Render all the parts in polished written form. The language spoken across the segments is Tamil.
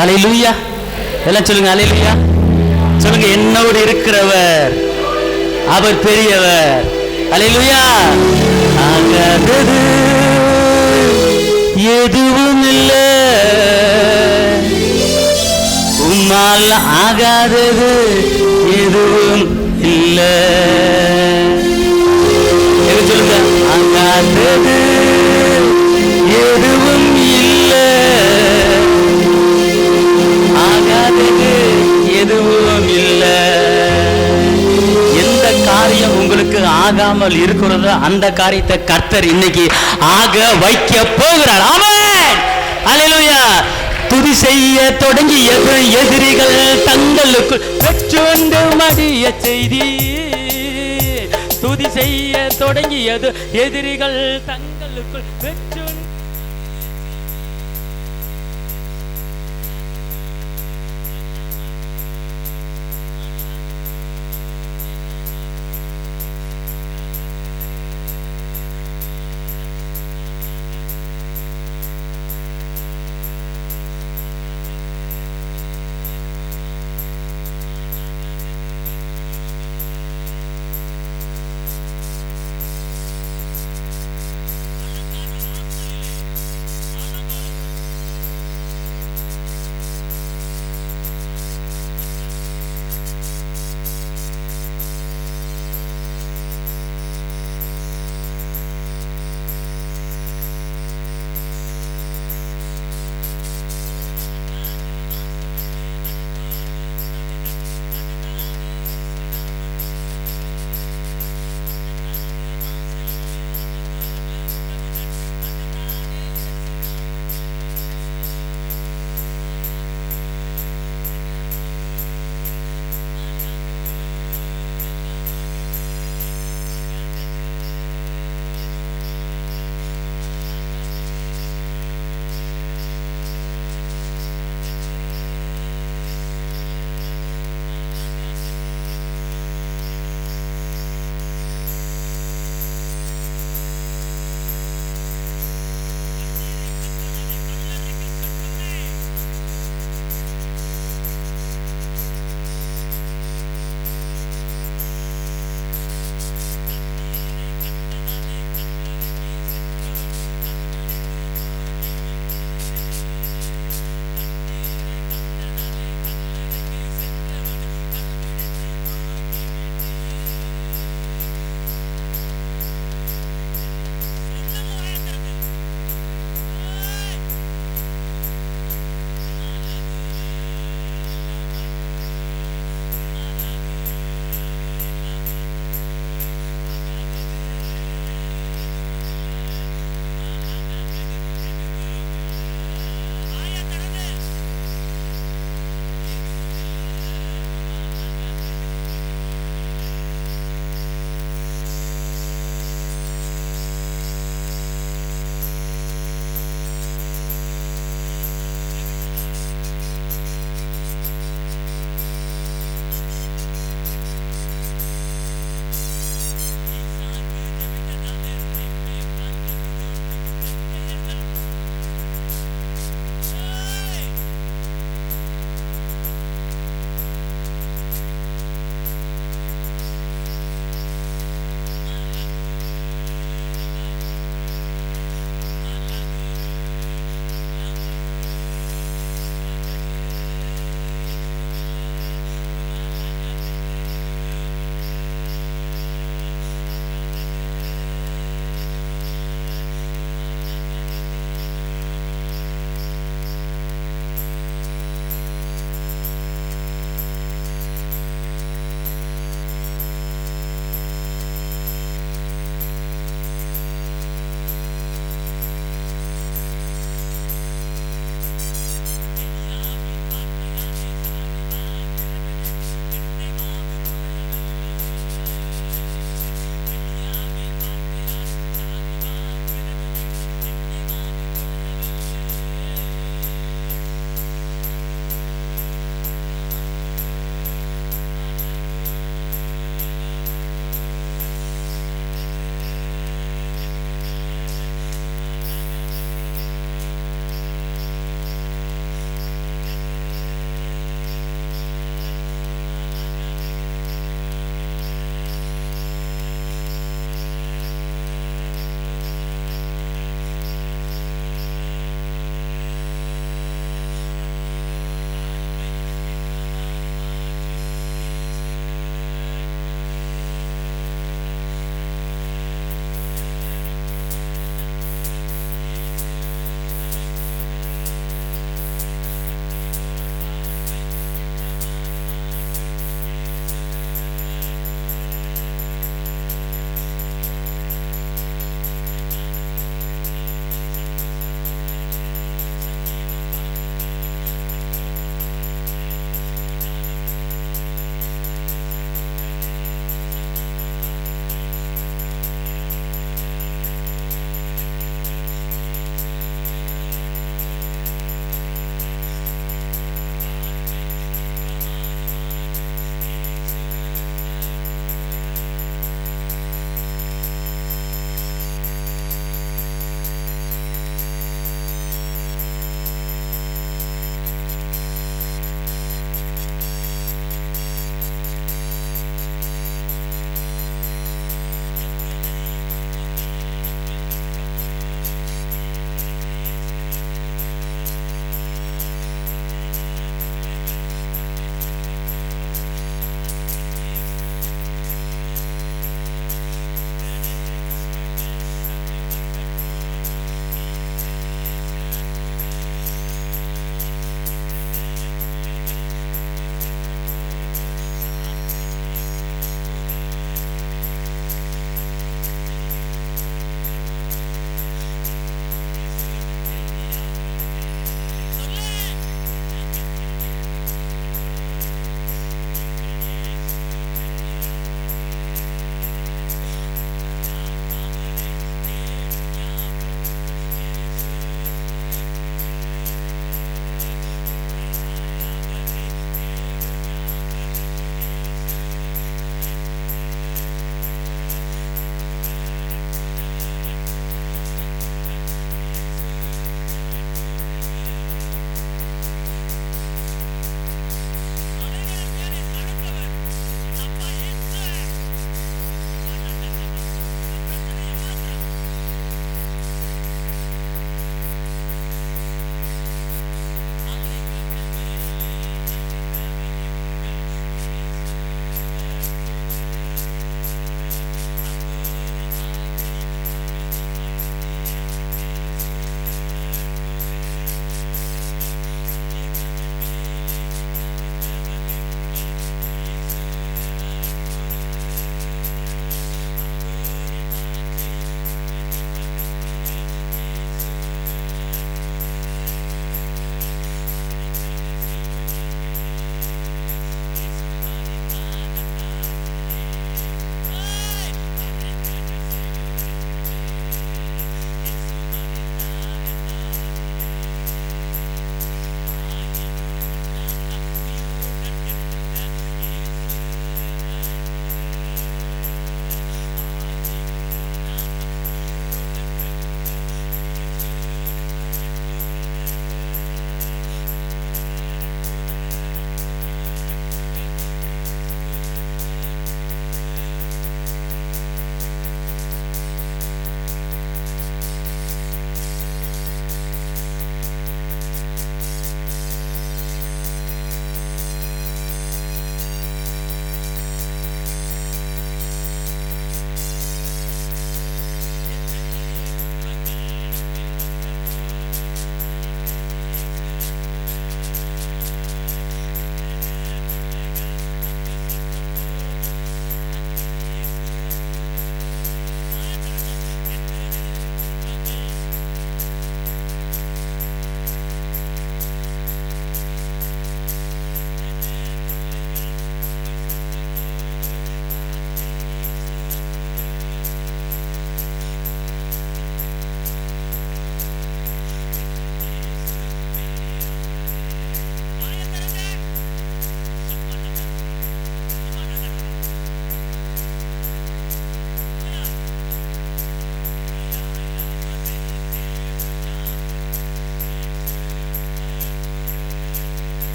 ஹல்லேலூயா. எல்லாம் சொல்லுங்க ஹல்லேலூயா. சொல்லுங்க, என்னோடு இருக்கிறவர் அவர் பெரியவர். ஹல்லேலூயா. ஆகாதது எதுவும் இல்லை, உம்மால் ஆகாதது எதுவும் இல்லை. சொல்லுங்க, ஆகாதது எதுவும் இல்லை, ஆகாதது எதுவும் இல்லை. எந்த காரியம் உங்களுக்கு ஆகாமல் இருக்கிறதோ அந்த காரியத்தை கர்த்தர் இன்னைக்கு ஆக வைக்க போகிறார். ஆமென். ஹல்லேலூயா. துதி செய்ய தொடங்கிய எதிரிகள் தங்களுக்குள் வெற்றுண்டு மடிய செய்தி. துதி செய்ய தொடங்கியது எதிரிகள் தங்களுக்குள் வெற்று.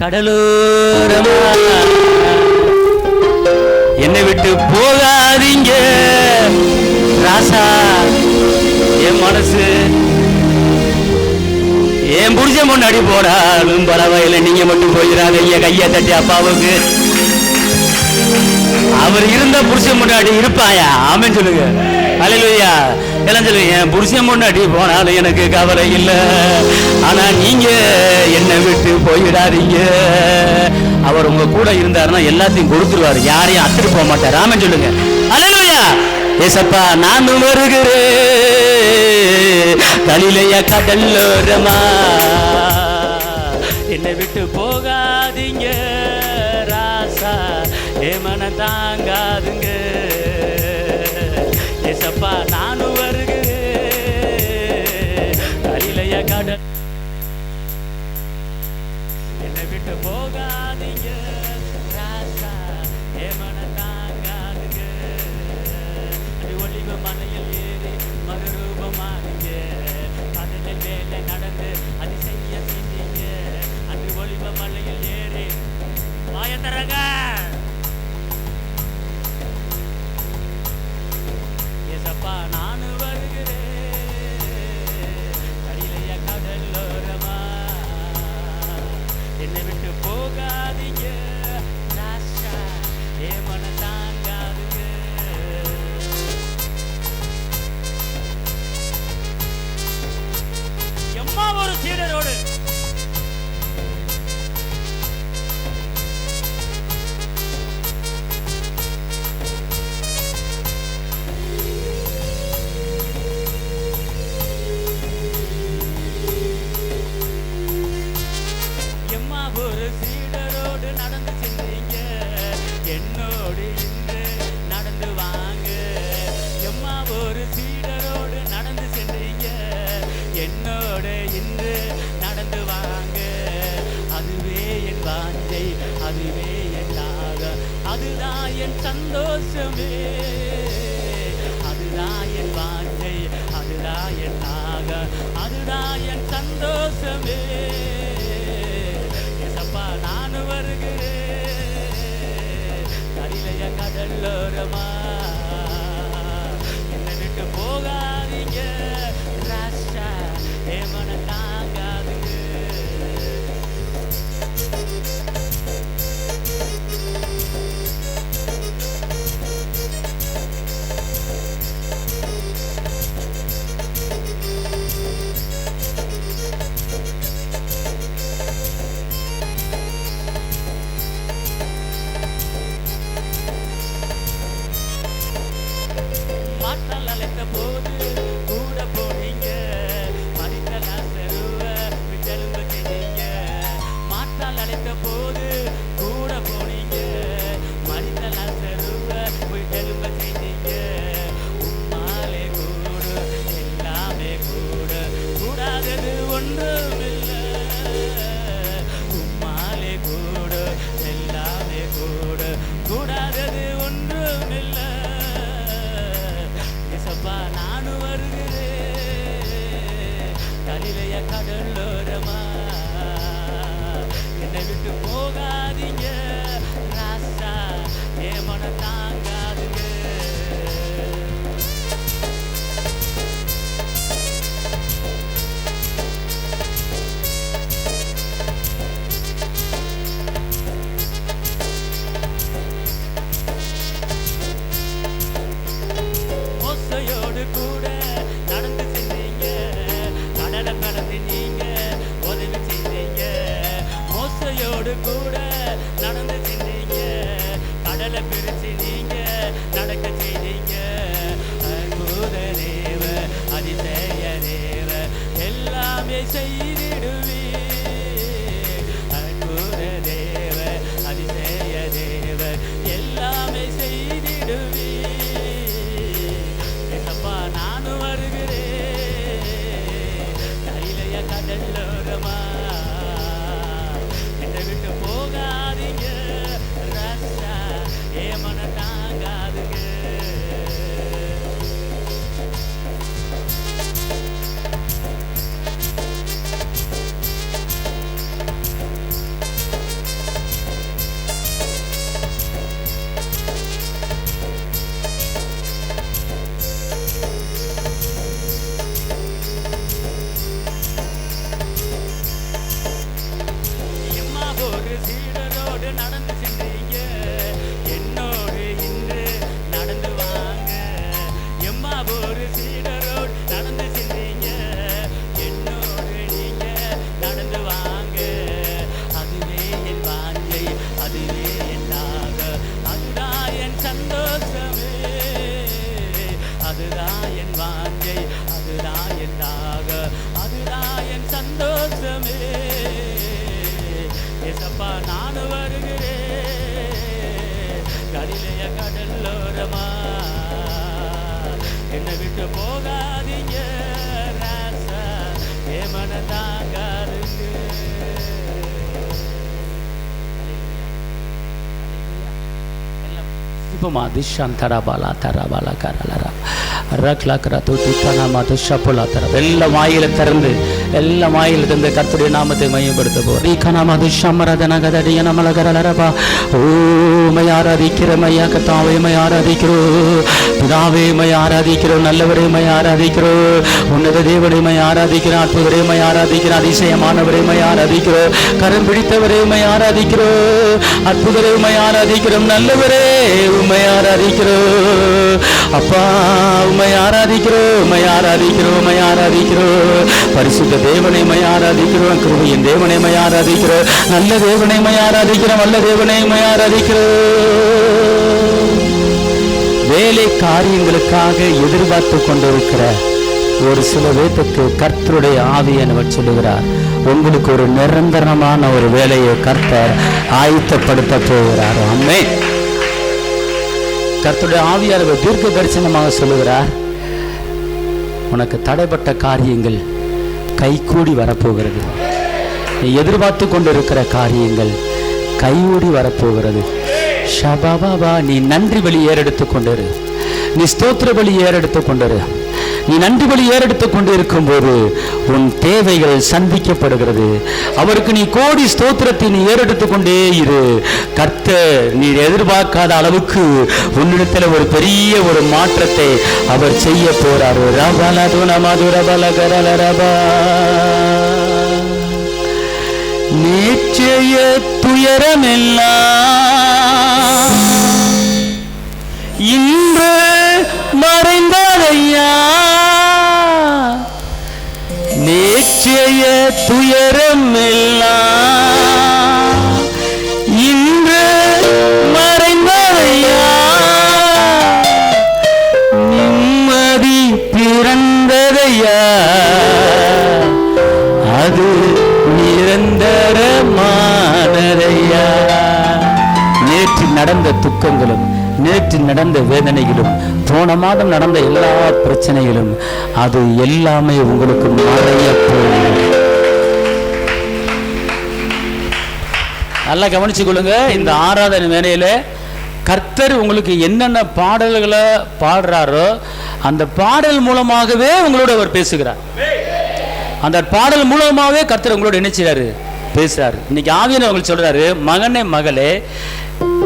கடலோரமா என்னை விட்டு போகாதீங்க ராசா. என் மனசு என் புருஷன் முன்னாடி போனாலும் பரவாயில்லை, நீங்க மட்டும் போயிடாதீங்க. கையை தட்டி அப்பாவுக்கு. அவர் இருந்த புருஷன் முன்னாடி இருப்பாயா? ஆமென் சொல்லுங்க. அல்லேலூயா. எல்லாம் சொல்லுங்க. என் புருஷன் முன்னாடி போனாலும் எனக்கு கவலை இல்லை, ஆனா நீங்க என்னை விட்டு போயிடாதீங்க. அவர் உங்க கூட இருந்தாருன்னா எல்லாத்தையும் கொடுத்துருவாரு, யாரையும் அத்துட்டு போக மாட்டார். ஆமென் சொல்லுங்க. அல்லேலூயா. ஏசப்பா நானும் வருகிறேன் கலிலேயா கடலோரமா, என்னை விட்டு போகாதீங்க ராசா, ஏமன தாங்காதுங்க. ஏசப்பா நானும் வருகிறேன் கலிலேயா கடல், என்னை விட்டு போகாதீங்க ராசா, ஏமன தாங்காதுங்க. ஒளிவ மலையில் ஏறி மறுரூபமானீங்க, கடலில் மேலே நடந்து அதிசய செஞ்சீங்க. அன்று ஒளிவ மலையில் ஏறி வாயத்தரங்க ஏசப்பா நானு வருகிறேன் கலிலேய கடலோரமா, என்னை விட்டு போகாதீங்க ராசா, ஏமன தாங்காதுங்க. எம்மா ஒரு சீடரோடு நடந்து சென்றீங்க, என்னோடு இன்று நடந்து வாங்க. எம்மா ஒரு சீடரோடு நடந்து சென்றீங்க, என்னோடு இன்று நடந்து வாங்க. அதுவே என் வாஞ்சை, அதுவே என் தாகம், அதுதான் என் சந்தோஷமே. அதுதான் என் வாஞ்சை, அதுதான் என் தாகம், அதுதான் என் சந்தோஷமே. நானு வருகிறேன் கலிலேய கடலோரமா, என்னை விட்டு போகாதீங்க ராசா, ஏமன தாங்காதுங்க. மாற்றல் அழைத்த போது கூட போனீங்க, மரித்த லாசருவை விட்டெலும்ப செய்தீங்க. மாற்றல் அழைத்த போது கூட போனீங்க, மரித்த லாசருவை விட்டெலும்ப செய்தீங்க. உம்மாலே கூடு எல்லாமே கூடு, கூடாதது ஒன்றுமில்லை. உம்மாலே கூடு எல்லாமே கூடு, கூடாதது ஒன்றுமில்லை. நானு வருகிறேன் கலிலேய கடலோரமா, என்னை விட்டு போகாதீங்க ராசா, ஏமன தாங்காதுங்க. மோசையோடு கூட நடந்து சென்றீங்க, கடலை கடந்து நீங்க உதவி செய்தீங்க. மோசையோடு கூட நடந்து சென்றீங்க, கடலை பிரிச்சு நீங்க நடக்க செய்தீங்க. அற்புத தேவ, அதிசய தேவ, எல்லாமே செய்திடுவீ. அற்புத தேவ, அதிசய தேவ, எல்லாமே செய்திடுவீ. நானு வருகிறேன் கலிலேய கடலோரமா, என்னை விட்டு போகாதீங்க ராசா, ஏமன தாங்காதுங்க. சந்தோஷமே. ஏசப்பா நான் வருகிறேன் கலிலேய கடலோரமா, என்னை விட்டு போகாதீங்க ராசா, ஏ மனதாகாதுங்க. எல்லா வாயில திறந்து கர்த்தருடைய நாமத்தை மையப்படுத்த ஆராதிக்கிறோம், நல்லவரே ஆராதிக்கிறோம், உன்னத தேவனை ஆராதிக்கிறோம், அற்புதரே ஆராதிக்கிறோம், அதிசயமானவரே ஆராதிக்கிறோம், கரம் பிடித்தவரே ஆராதிக்கிறோம், அற்புதரே ஆராதிக்கிறோம், நல்லவரே உம்மை ஆராதிக்கிறோம் அப்பா, உம்மை ஆராதிக்கிறோம், உம்மை ஆராதிக்கிறோம், உம்மை ஆராதிக்கிறோம், பரிசுத்த தேவனை ஆராதிக்கிறோம், கிருபையின் தேவனை ஆராதிக்கிறோம், நல்ல தேவனை ஆராதிக்கிறோம், நல்ல தேவனை ஆராதிக்கிறோம். வேலை காரியங்களுக்காக எதிர்பார்த்து கொண்டிருக்கிற ஒரு சில பேருக்கு கர்த்தருடைய ஆவியானவர் சொல்லுகிறார், உங்களுக்கு ஒரு நிரந்தரமான ஒரு வேலையை கர்த்தர் ஆயத்தப்படுத்த போகிறார். ஆமென். கர்த்தருடைய ஆவியானவர் தீர்க்க தரிசனமாக சொல்லுகிறார், உனக்கு தடைப்பட்ட காரியங்கள் கைகூடி வரப்போகிறது, நீ எதிர்பார்த்து கொண்டிருக்கிற காரியங்கள் கைகூடி வரப்போகிறது. ஷபாபா, நீ நன்றி பலி ஏறெடுத்து கொண்டிரு, நீ ஸ்தோத்திர பலி ஏறெடுத்து கொண்டிரு. நீ நன்றி பலி ஏறெடுத்து கொண்டு இருக்கும் போது உன் தேவைகள் சந்திக்கப்படுகிறது. அவருக்கு நீ கோடி ஸ்தோத்திரத்தை நீ ஏறெடுத்து கொண்டே இரு. கர்த்தர் நீ எதிர்பார்க்காத அளவுக்கு உன்னிடத்தில் ஒரு பெரிய ஒரு மாற்றத்தை அவர் செய்ய போறார். நிச்சய துயரமெல்லாம் இன்று மறைந்ததையா, நிச்சய துயரமெல்லாம் இன்று மறைந்ததையா, நிம்மதி பிறந்ததையா, அது நிரந்தரமானதையா. நேற்று நடந்த துக்கங்களும் நேற்று நடந்த வேதனைகளும் போன மாதம் நடந்த எல்லா பிரச்சனைகளும் அது எல்லாமே உங்களுக்கு மறைய போகும். நல்லா கவனிச்சு கொள்ளுங்க. இந்த ஆராதனை வேலையில கர்த்தர் உங்களுக்கு என்னென்ன பாடல்களை பாடுறாரோ அந்த பாடல் மூலமாகவே உங்களோட அவர் பேசுகிறார். அந்த பாடல் மூலமாகவே கர்த்தர் உங்களோட நினைச்சாரு, பேசுறாரு. இன்னைக்கு ஆவியானவர் உங்களுக்கு சொல்றாரு, மகனே மகளே,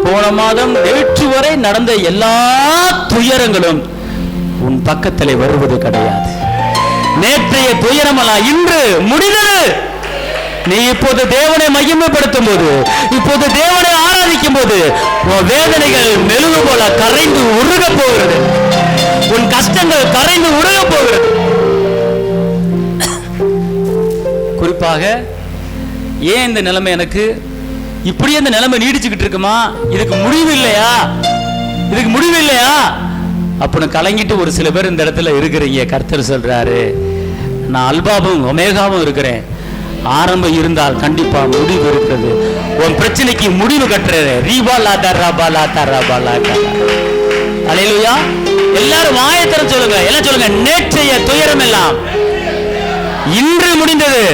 போன மாதம் நேற்று வரை நடந்த எல்லா துயரங்களும் உன் பக்கத்திலே வருவது கிடையாது. நேற்றைய துயரமெல்லாம் இன்று முடிந்தது. நீ இப்போது தேவனை மகிமைப்படுத்தும் போது, இப்போது தேவனை ஆராதிக்கும் போது உன் வேதனைகள் மெழுகு போல கரைந்து உருக போகிறது. உன் கஷ்டங்கள் கரைந்து உருக போகிறது. குறிப்பாக ஏன் இந்த நிலைமை, எனக்கு இப்படியே இந்த நிலைமை நீடிச்சுக்கிட்டு இருக்குமா, இதுக்கு முடிவு இல்லையா, இதுக்கு முடிவு இல்லையா அப்படின்னு கலங்கிட்டு ஒரு சில பேர் இந்த இடத்துல இருக்கிறீங்க. கர்த்தர் சொல்றாரு, நான் அல்பாவும் ஒமேகாவும் இருக்கிறேன். ஆரம்பம் இருந்தால் கண்டிப்பா முடிவு இருக்கிறது. உன் பிரச்சனைக்கு முடிவு கட்டுறது. அல்லேலூயா. எல்லாரும் வாயத்திறந்து சொல்லுங்க, எல்லாம் சொல்லுங்க, நேற்றைய துயரம் எல்லாம் இன்று முடிந்தது.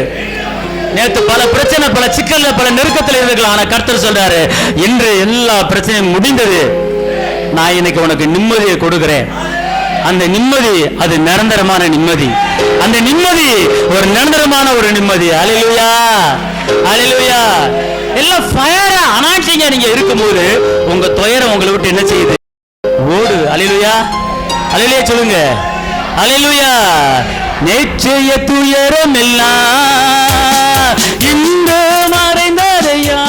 நேற்று பல பிரச்சனை, பல சிக்கல்ல, பல நெருக்கத்தில் இருக்கலாம். ஆனா கர்த்தர் சொல்றாரு, இன்று எல்லா பிரச்சனையும் முடிந்தது. நான் இன்னைக்கு உனக்கு நிம்மதியை கொடுக்கிறேன். அந்த நிம்மதி அது நிரந்தரமான நிம்மதி. அந்த நிம்மதி ஒரு நிரந்தரமான ஒரு நிம்மதி. அல்லேலூயா, அல்லேலூயா. எல்லாம் ஃபயரா அனாட்சிங்க நீங்க இருக்கும்போது உங்க துயரம் உங்களை விட்டு என்ன செய்யுது? ஓடு. அல்லேலூயா, அல்லேலூயா சொல்லுங்க. அல்லேலூயா. நேற்றைய துயரம் எல்லாம் இன்று மறைந்ததையா,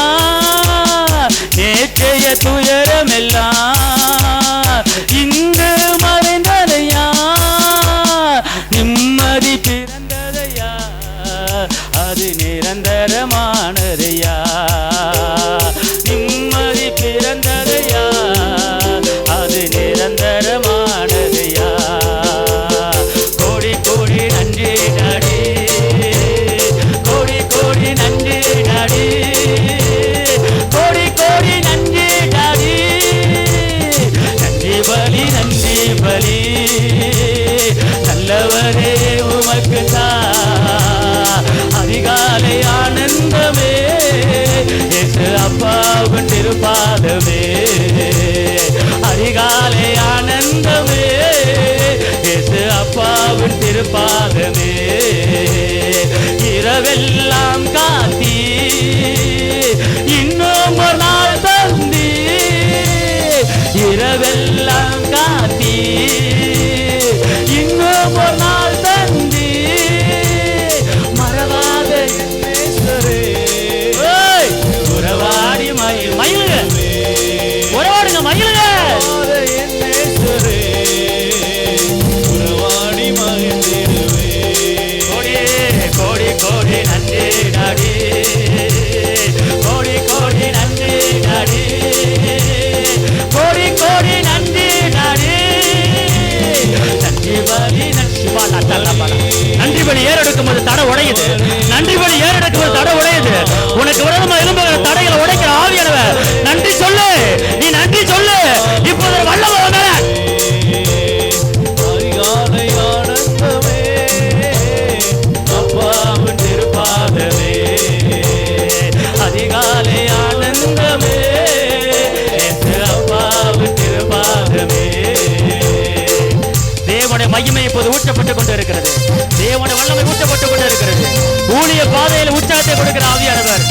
நேற்றைய துயரம் எல்லாம் இன்று மறைந்ததையா, நிம்மதி பிறந்ததையா, அது நிரந்தரமானதையா, நிம்மதி பிறந்ததையா, அது நிரந்தரமானதையா. கோடி கோடி நன்றி டாடி, திருப்பாதமே, அதிகாலை ஆனந்தமே, இயேசு அப்பாவின் திருப்பாதமே. இரவெல்லாம் காத்தி இன்னும் ஒரு நாள் தந்தி, இரவெல்லாம் காத்தி இன்னும் ஒரு நாள் தந்தி, மறவாத உறவாடி மயில் மயிலுங்க, உறவாடுங்க மயிலுங்க, உறவாடி மகிழ்ந்திடுவே. கோடி கோடி கோடி நன்றி டாடி, கோடி கோடி நன்றி டாடி, கோடி கோடி நன்றி டாடி. நன்றி பலி நன்றி பலி ஏறெடுக்கும் போது தடை உடையுது, நன்றி பலி ஏறெடுக்கும் போது தடை உடையுது. உனக்கு விரோதமா எழும்புகிற தடைகளை உடைக்கிற ஆவியானவர் நன்றி சொல்லு, நீ நன்றி சொல்லு. இப்போது வல்லவர் அதிகாலை ஆனந்தமே, அப்பாவின் திருப்பாதமே, அதிகாலை ஆனந்தமே, அப்பாவின் திருப்பாதமே. தேவனுடைய மகிமை இப்போது ஊற்றப்பட்டுக் கொண்டு இருக்கிறது, தேவனுடைய வல்லமை ஊற்றப்பட்டுக் கொண்டு இருக்கிறது. ஊழிய பாதையில் உற்சாகத்தை கொடுக்கிற ஆவியானவர்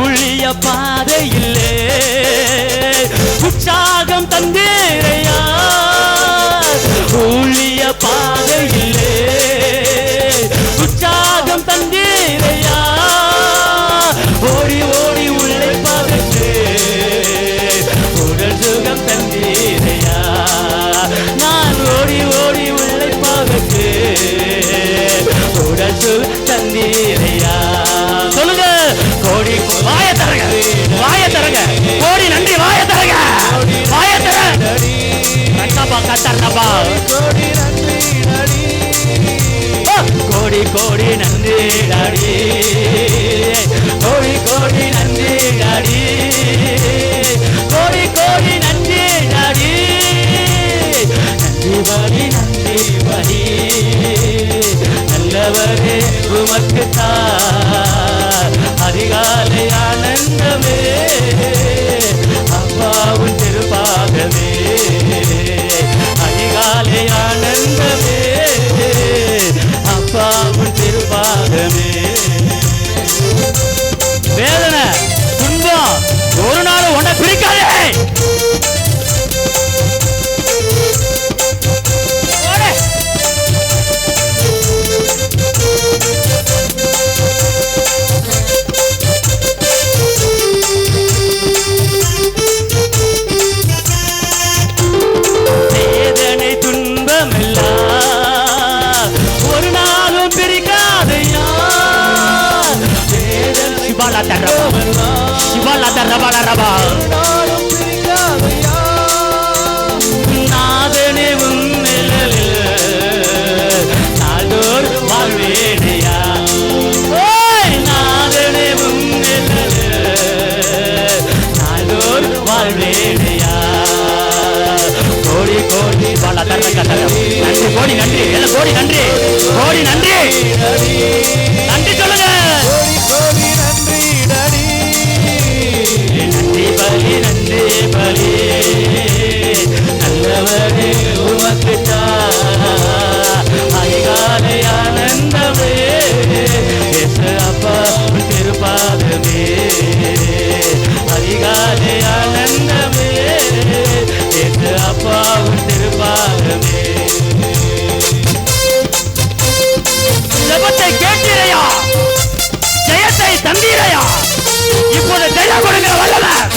ஊழிய பாதையிலே உற்சாகம் தந்தீரையா, ஊழிய பாதையிலே உற்சாகம் தந்தீரையா, ஓடி ஓடி உள்ளே பகற்று உடல் சுகம் தந்தீரையா, நான் ஓடி ஓடி உள்ளே பகற்று உடல் சுகம் தந்தீரையா. சொல்லுங்க, கோடி வாய தரங்க, வாய தரங்க, கோடி நன்றி வாய தரங்க, வாய தரங்க, கத்தர்னபா கோடி நன்றி டாடி, கோடி கோடி நன்றி டாடி, கோடி கோடி நன்றி டாடி, கோடி கோடி நன்றி டாடி. நன்றி பலி நன்றி பலி, நல்லவரே உமக்கு தார் அதிகாலை ஆனந்தமே, அப்பாவின் திருப்பாதமே, அதிகாலை ஆனந்தமே, அப்பாவின் திருப்பாதமே. வேதனை துன்பம் ஒரு நாள் உன்னை பிரிக்காதே, வேதனை துன்பம் எல்லாம் ஒரு நாளும் பிரிக்காதையா, சிவாலா தரபா சிவாலா தரபா ரபா நாளும் பிரிக்காதையா, நாதனே உன்னில் நாள்தோர் வாழ்வேனையா, நாதனே உன்னில் நாள்தோர் வாழ்வேனையா. கோடி கோடி பாலா தரங்க நன்றி, கோடி நன்றி, எல்லாம் கோடி நன்றி, கோடி நன்றி, நன்றி சொல்லுங்க, கோடி நன்றி டாடி, நன்றி பலி நன்றி பலி, நல்லவரே உமக்கு அதிகாலை ஆனந்தமே, இயேசு அப்பாவின் திருப்பாதமே, அதிகாலை ஆனந்தமே, இயேசு அப்பாவின் திருப்பாதமே. ஜெபத்தை கேட்டீரையா, ஜெயத்தை தந்தீரையா, இப்போது ஜெயம் கொடுக்கிற வல்லவர்.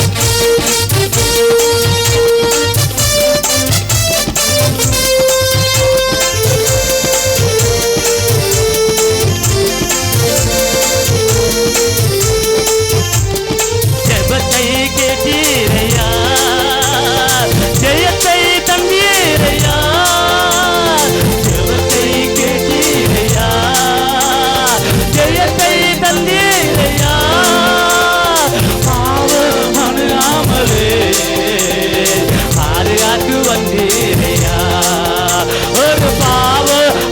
ஜெபத்தை கேட்டீரையா, ஜெயத்தை தந்தீரையா, ஜெபத்தை கேட்டீரையா, ஜெயத்தை தந்தீரையா, பாவம் அணுகாமலே பாதுகாத்து வந்தீரையா, ஒரு பாவம்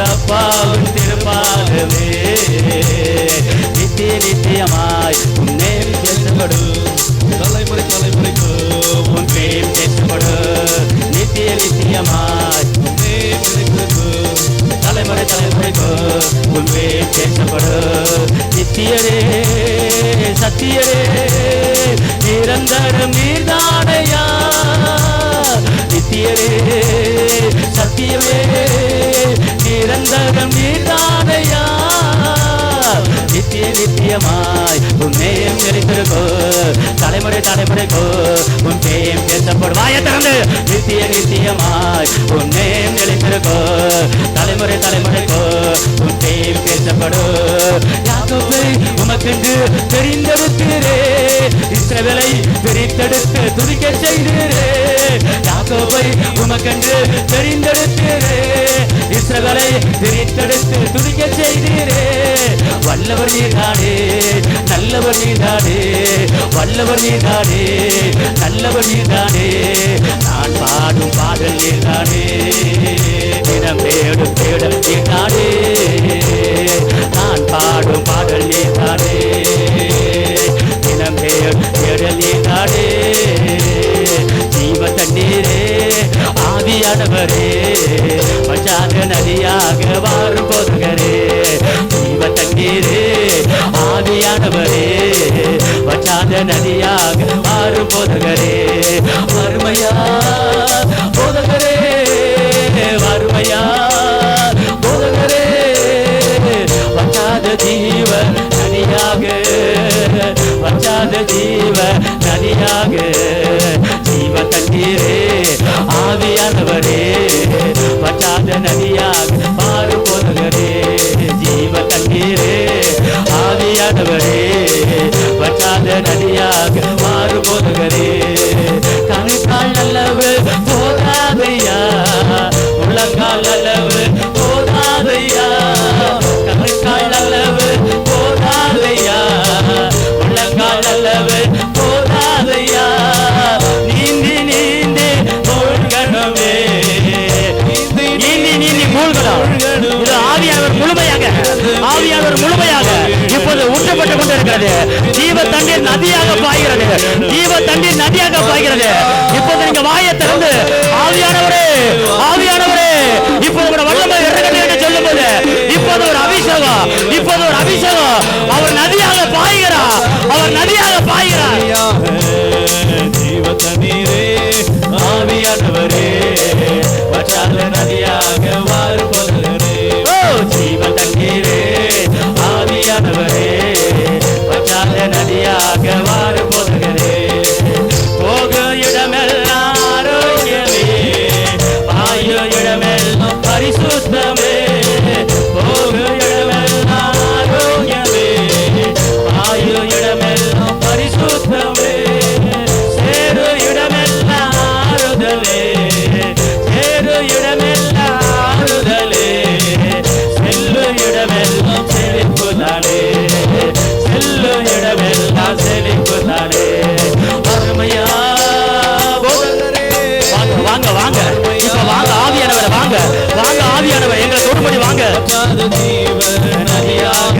அப்பாவின் திருப்பாதமே நித்திய நித்தியமாய் உன்னே பேசப்படும் தலைமுறை தலைமுறைக்கு உன் பேர் பேசப்படும் நித்திய நித்தியமாய் உன்னே தலைமுறை தலைமுறைக்கு உன் பேர் பேசப்படும் நித்தியரே சத்தியரே நிரந்தரம் நீர்தானையா நித்தியரே சத்தியமே நிரந்தரம் நீர்தானையா நித்திய நித்தியமாய் உன் நேயம் நிலைத்திருக்கோ தலைமுறை தலைமுறைக்கோ உன் பேயம் பேசப்படும் வாயை திறந்து நித்திய நித்தியமாய் உன் நேயம் நிலைத்திருக்கோ தலைமுறை தலைமுறைக்கோ உன் பேயம் பேசப்படும் யாக்கோபை உமக்கென்று தெரிந்தெடுத்தீரே இஸ்ரவேலை பிரித்தெடுத்து துதிக்க செய்தீரே யாக்கோபை உமக்கென்று தெரிந்தெடுத்தீரே இஸ்ரவேலை பிரித்தெடுத்து துதிக்க செய்தீரே வல்லவர் நீதானே நல்லவர் நீதானே வல்லவர் நீதானே நல்லவர் நீதானே நான் பாடும் பாடல் நீதானே தினம் தேடும் தேடல் நீதானே நான் பாடும் பாடல் நீதானே தினம் தேடல் நீதானே ஜீவ தண்ணீரே ஆவியானவரே வச்சாக நதியாக வாரும் போதுகரே ஜீவ தண்ணீரே ஆவியானவரே வச்சாத நதியாக வாரும் போதுகரே வறுமையா போதகரே வறுமையா போதகரே வச்சாத ஜீவ நதியாக வச்சாத ஜீவ நதியாக ஜீவ தண்ணீரே ஆவியானவரே வச்சாத நதியாக பாரு போதகரே ஜீவ தண்ணீரே ஆவியானவரே வச்சாத நதியாக பாரு போதகரே கணுக்கால் அளவு போதாதையா உள்ளங்கால் அளவு போதாதையா கணுக்கால் அளவு போதாதையா உள்ளங்கால் அளவு போதாதையா நீந்தி நீந்தி மூழ்கணுமே நீந்தி நீந்தி மூழ்கணும் இது ஆவியானவர் முழுமையாக ஆவியானவர் முழுமையாக இப்போது ஊற்றப்பட்டு கொண்டிருக்கிறது ஜீவ தண்ணீர் நதியாக பாய்கிறது ஜீவ தண்ணீர் நதியாக பாய்கிறது இப்போது நீங்க வாயை திறந்து ஆவியானவரே ஆவியானவரே இப்போது உங்களோட வல்லமை இறங்கட்டும் என்று சொல்லும் போது இப்போது ஒரு அபிஷேகம் இப்போது ஒரு அபிஷேகம் அவர் நதியாக பாய்கிறார் அவர் நதியாக பாய்கிறார் ஜீவ தண்ணீரே ஆவியானவரே வச்சாத நதியாக வாரு போதகரே ஓ ஜீவ தண்ணீரே ஆவியானவரே வச்சாத நதியாக வாரு போதகரே போக இடமெல்லாம் ஆரோக்கியமே பாய இடமெல்லாம் பரிசுத்தமே போக இடமெல்லாம் ஆரோக்கியமே பாய இடமெல்லாம் பரிசுத்தமே சேரு இடமெல்லாம் ஆறுதலே சேரு இடமெல்லாம் ஆறுதலே செல்லு இடமெல்லாம் செழிப்புதானே செல்லு இடமெல்லாம் செழிப்புதானே அருமையா வாங்க வாங்க இப்ப வாங்க ஆவியானவரை வாங்க வாங்க ஆவியானவர் எங்களை தொடுபடி வாங்க ஜீவ நதியாக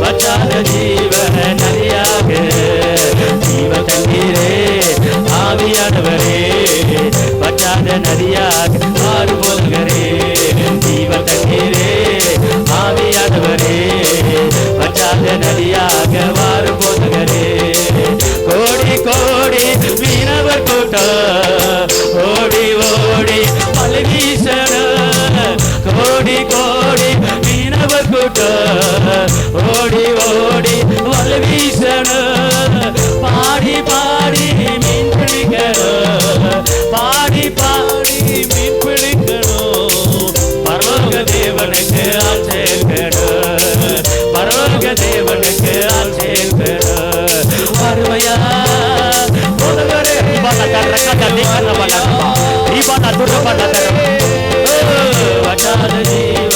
வச்சாத ஜீவ நதியாக ஜீவ தண்ணீரே ஆவியானவரே வச்சாத நதியாக ஆறு போதகரே ஜீவ தண்ணீரே ஆவியானவரே வச்சாத நதியாக வாரு போதகரே கோடி கோடி வீணவர் கூட்டம் ஓடி ஓடி மலை வீசன கோடி கோடி வீணவர் கூட்டம் ஓடி ஓடி மலை வீசன பாடி பாடி மீன் பிடிக்கணும் பாடி பாடி மீன் பிடிக்கணும் பரலோக தேவனுக்கு ஆள் சேர்க்கணும் பரலோக தேவனுக்கு ஆள் சேர்க்கணும் அருமையா போதகரே வச்சாத ஜீவ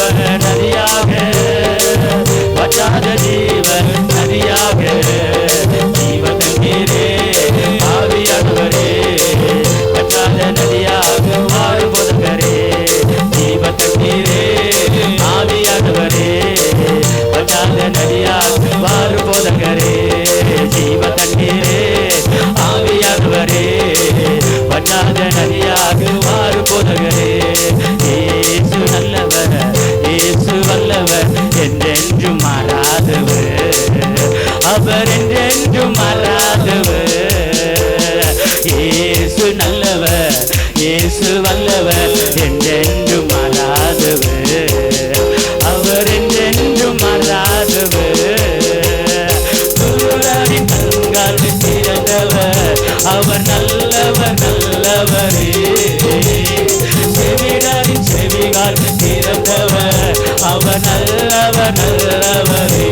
திறந்தவர் அவர் நல்லவர் நல்லவரே.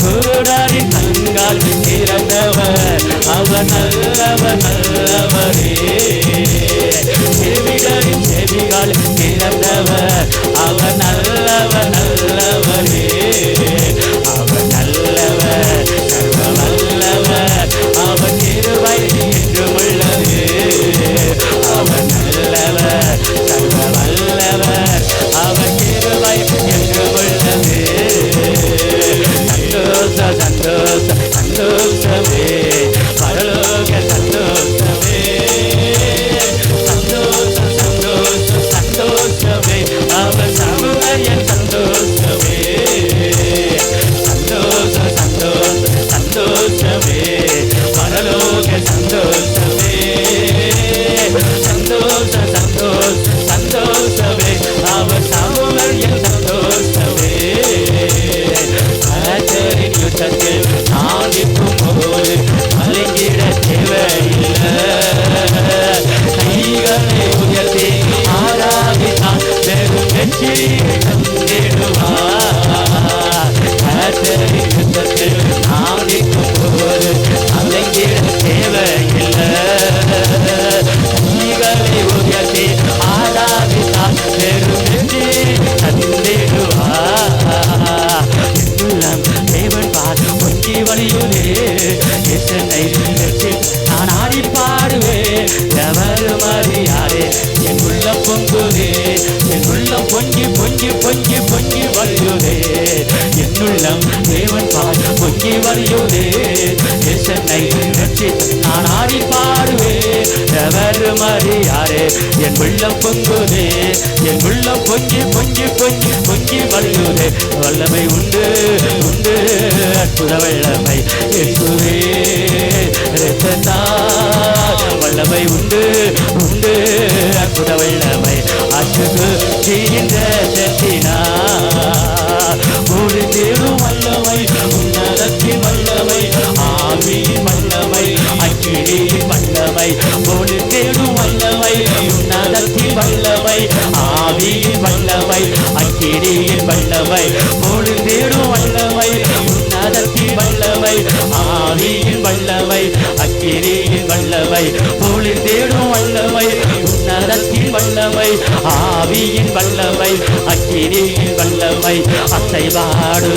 குருடரின் கண்கள் திறந்தவர் அவர் நல்லவர் நல்லவரே. செவிடரின் செவிகள் திறந்தவர் அவர் நல்லவர் நல்லவரே. அவர் நல்லவர் சர்வ வல்லவர் அவர் கிருபை என்றும் உள்ளது. அவர் நல்லவர் சர்வ வல்லவர் அவர் கிருபை என்றும் உள்ளது. சந்தோஷ சந்தோஷ சந்தோஷமே பரலோக சந்தோஷமே. சந்தோஷ சந்தோஷ சந்தோஷமே அவர் சமுதாய சந்தோஷமே. சந்தோஷ சந்தோஷ சந்தோஷமே பரலோக சந்தோஷமே. சந்தோஷ சந்தோஷ சந்தோஷமே அவர் சமுதாய சந்தோஷமே. கர்த்தரின் யுத்தத்தில் நான் நிற்கும் போது கலங்கிட தேவையில்லை. கைகளை உயர்த்தி ஆராதித்தான் வெறும் வெற்றியை தந்திடுவார். கர்த்தரின் யுத்தத்தில் நான் நிற்கும் போது கலங்கிட தேவையில்லை. கைகளை உயர்த்தி ஆராதித்தான் வெறும் வெற்றியை தந்திடுவார். தேவன் பார் பொங்கி வழியுதே என்னை நான் ஆடி பாடுவேன். எவரும் அறியாரே என் உள்ள பொங்குதே. என் உள்ளம் பொங்கி பொங்கி பொங்கி பொங்கி வழியுதே. என்னுள்ளம் தேவன் பார் பொங்கி வழியுதே என்னை நான் ஆடி பாடுவேன். எவரும் அறியாரே என் உள்ளம் பொங்குதே. என் உள்ளம் பொங்கி பொங்கி பொங்கி பொங்கி வழியுதே. வல்லமை உண்டு உண்டு அற்புத வல்லமை இயேசுவே இரத்தத்தால். வல்லமை உண்டு உண்டு அற்புத வல்லமை அசுகு செய்கின்ற சத்தினார். ஒளிந்தேடும் வல்லமை உன்னதத்தின் வல்லமை ஆவியின் வல்லமை அக்கினியின் வல்லமை. ஒளிந்தேடும் வல்லமை உன்னதத்தின் வல்லமை ஆவியின் வல்லமை அக்கினியின் வல்லமை. ஒளிந்தேடும் வல்லமை உன்னதத்தின் வல்லமை ஆவியின் வல்லமை அக்கினியின் வல்லமை. ஒளிந்தேடும் வல்லமை உன்னதத்தின் வல்லமை ஆவியின் வல்லமை அக்கினியின் வல்லமை. அசைவாடு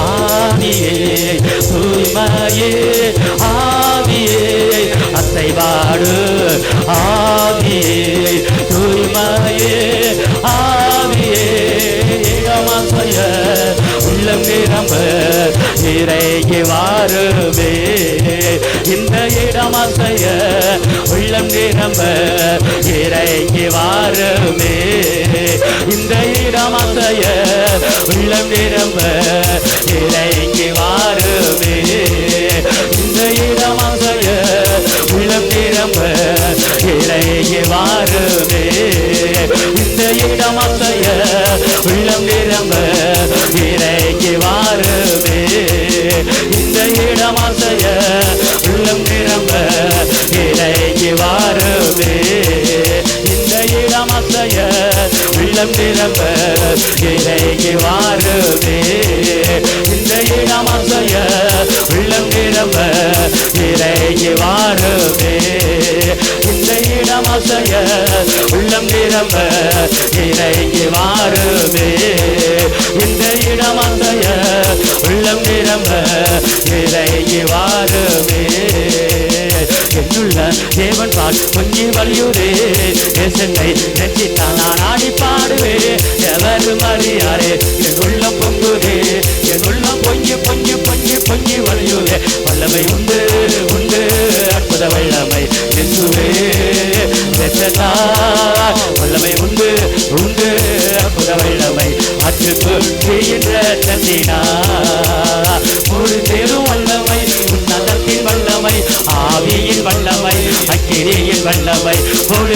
ஆவியே தூய்மையே ஆவியே. அசைவாடு ஆவியே தூய்மையே ஆவியே. ஏகமாசைய உள்ளம் நிரம்ப இறைகி வாருவே. இந்த இடமாசைய உள்ளம் நிரம்ப இறைகி வாருவே. இந்த இடமாசைய உள்ளம் நிரம்ப இறைகி வாருவே. இந்த இடமாசைய உள்ளம் நிரம்ப இறைகி வாருவே. இந்த இடமாசைய உள்ளம் நிரம்ப இறைகி வாருவே. இந்த இடமாசைய உள்ளம் நிரம்ப இறைகி வாருவே. இந்த இடமாசைய உள்ளம் நிரம்ப இறைகி வாருவே. இந்த இடமாசைய உள்ளம் நிரம்ப இறைகி வாருவே. இந்த இடமாசைய உள்ளம் நிரம்ப இறைகி வாருவே. இந்த இடமாசைய உள்ளம் நிரம்ப இறைகி வாருவே. என்னுள்ள தேவன் பால் பொங்கி வழியுதே என்னை நெஞ்சினால் நான் ஆடி பாடுவே. எவரும் அறியாரே என் உள்ளம் பொங்குதே. என் உள்ளம் பொங்கி பொங்கி பொங்கி பொங்கி வழியுதே. வல்லமை உண்டு உண்டு அற்புத வல்லமை இயேசுவே இரத்தத்தால். வல்லமை உண்டு உண்டு அற்புத வல்லமை அற்றுக்கு செய்கின்ற சத்தினார். ஒரு தேரும் வல்லமை உன்னதத்தின் வல்லமை ஆவியின் வல்லமை அக்கினியின் வல்லமை. ஒரு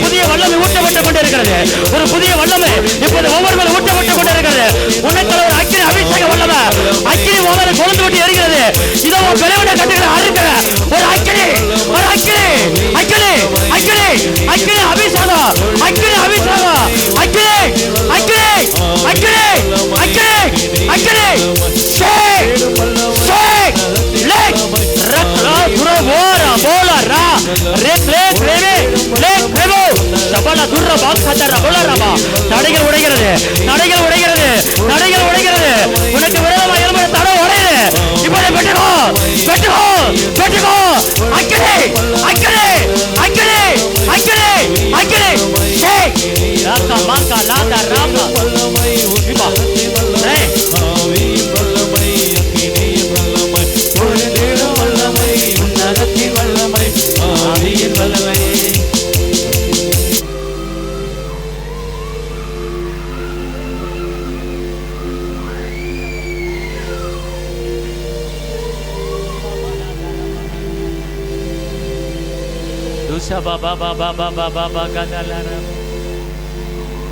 புதிய வல்லமை ஊட்டப்பட்டுக் கொண்டிருக்கிறது. ஒரு புதிய வல்லமை இப்போது ஒவ்வொரு ஊட்டப்பட்டுக் கொண்டிருக்கிறது. உனக்கு ஒரு அக்கினி அபிஷேக வல்லமை அக்கினி ஒவ்வொரு கொண்டு விட்டு இருக்கிறது. இதோ பெருவிட கட்டுகளை அறுக்கிற ஒரு அக்கினி ஒரு அக்கினி அக்கினி அக்கினி அக்கினி அபிஷேகம், அக்கினி அபிஷேகம், அக்கினி அக்கினி அக்கினி அக்கினி அக்கினி ஷேக் ஷேக் லேக் ரக்ரா துரவோரா போலா ரா ரேக் லேக் ரேவே லேக் ரேவோ சபல துர்ர பாக்கதர போலரபா. தடைகள் உடைகிறது, தடைகள் உடைகிறது, தடைகள் உடைகிறது. உனக்கு விரோதமாக எழும்புகிற தடை உடையுது. இப்போது பெற்றுக்கோ பெற்றுக்கோ பெற்றுக்கோ. அக்கினி அக்கினி அக்கினி அக்கினி அக்கினி ஷேக் ராகா மாகா லாதா ராகா விபா ரே ஆவி வல்லமை அக்கினி வல்லமை ஒரு தேவ வல்லமை உன்னதத்தின் வல்லமை ஆவியின் வல்லமை.